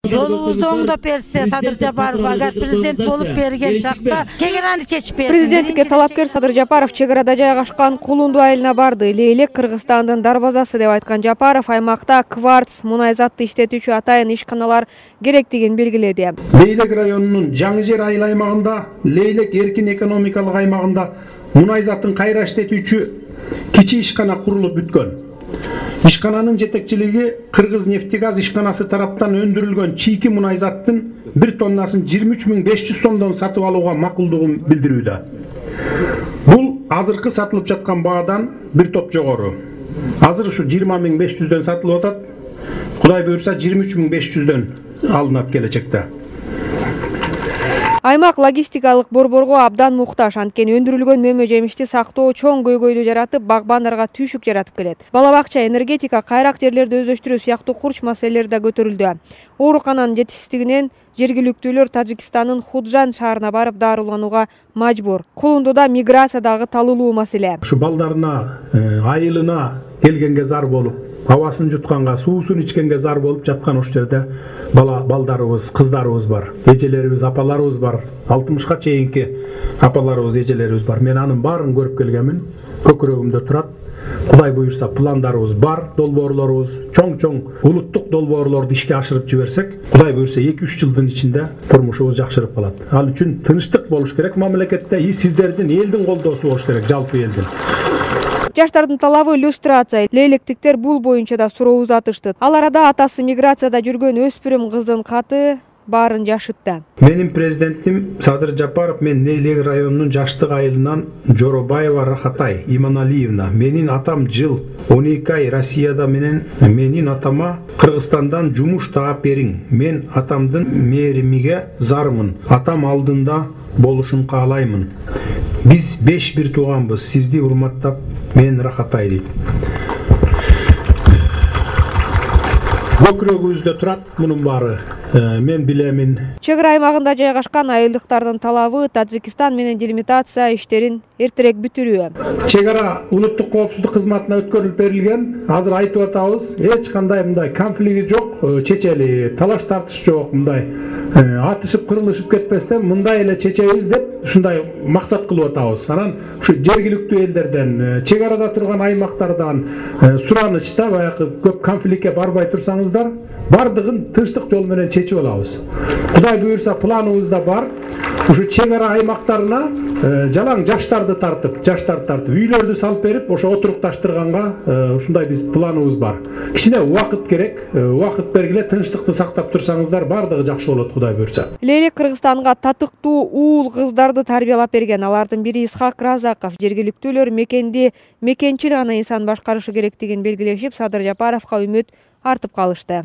Жолубузду оңдоп берсе Садыр Жапаров агар президент болуп берген чакта чегараны чечип берди. Президенттикке талапкер Садыр Жапаров чегарада жайгашкан Кулунду айылына барды. Лейлек Кыргызстандын дарбазасы деп айткан Жапаров аймакта кварц, мунай затты иштетүүчү атайын ишканалар керектигин белгиледи. Лейлек районунун Жаңы-Жер айыл аймагында, Лейлек эркин экономикалык аймагында мунай заттын кайра иштетүүчү кичи ишкана курулуп бүткөн. Ишкананын жетекчилиги Кыргыз-Нефтегаз ишканасы тараптан өндүрүлгөн чийки мунай заттын 1 тоннасын 23.500 сомдон сатып алууга макулдугун билдирүүдө. Бул азыркы сатылып жаткан баадан бир топ жогору. Азыр ушу 20.500дөн сатылып атат. Кудай буйрса 23.500дөн алынат келечекте. Аймак логистикалык борборго абдан муктаж, анткени өндүрүлгөн мөмө жемишти сактоо чоң көйгөйдү жаратып, багбандарга түйшүк жаратып келет. Балабакча, энергетика, кайрак жерлерди өздөштүрүү сыяктуу курч маселелери да көтөрүлдү. Оорукананын жетишсиздигинен жергиликтүүлөр Тажикстандын Худжан шаарына барып дарыланууга мажбур. Кулундуда миграция дагы талуулуу маселе. Ушу балдарына, айылына келгенге зар болуп, абасын жутканга, суусун ичкенге зар болуп жаткан ошол жерде балдарыбыз, кыздарыбыз бар, эжелерибиз, апаларыбыз бар, 60ка чейинки апаларыбыз, эжелерибиз бар. Мен анын баарын көрүп келгенмин, көкүрөгүмдө турат. Кудай буйрса пландарыбыз бар, долбоорлорубуз, чоң улуттук долбоорлорду ишке ашырып жиберсек, Кудай буйрса 2-3 жылдын ичинде турмушубуз жакшырып калат. Ал үчүн тынчтык болуш керек мамлекетте, сиздердин элдин колдоосу болуш керек, жалпы элдин. Жаштардын талабы иллюстрация. Лейлектиктер бул боюнча да суроо узатышты. Ал арада атасы миграцияда жүргөн өспүрүм кыздын каты баарын жашытты. Менин президентим Садыр Жапаров, мен Лейлек районунун Жаштык айылынан Жоробаева Рахатай Иманалиевна. Менин атам жыл 12 ай Россияда менен менин атама Кыргызстандан жумуш таап бериң. Мен атамдын мээримиге зармын. Атам алдында болушун каалаймын. Биз 5 бир тууганбыз. Сизди урматтап, мен Рахатай дейт. Көкүрөгүбүздө турат мунун баары. Мен билемин. Чегара аймагында жайгашкан айылдыктардын талабы Тажикстан менен делимитация иштерин эртерээк бүтүрүү. Чегара улуттук коопсуздук кызматына өткөрүлүп берилген. Азыр айтып атабыз, эч кандай мындай конфликт жок, чечели, талаш тартыш жок, мындай атышып кырылышып кетпестен мындай эле чечебиз деп ушундай максат кылып атабыз. Анан ушу жергиликтүү элдерден, чегарада турган аймактардан суранычта баягы көп конфликтке барбай турсаңыздар, бардыгын тынчтык жол менен чечип алабыз. Кудай буйрса планыбызда бар. Ушу чегара аймактарына жалаң жаштарды тартып, үйлөрдү салып берип, ошо отурукташтырганга ушундай биз планыбыз бар. Кичине убакыт керек, убакыт бергиле, тынчтыкты сактап турсаңыздар, бардыгы жакшы болот, Кудай буйрса. Лейлек Кыргызстанга татыктуу уул кыздарды тарбиялап берген. Алардын бири Исхак Разаков. Жергиликтүүлөр мекенди мекенчил гана инсан башкарышы керектигин белгилешип, Садыр Жапаровго үмүт артып калышты.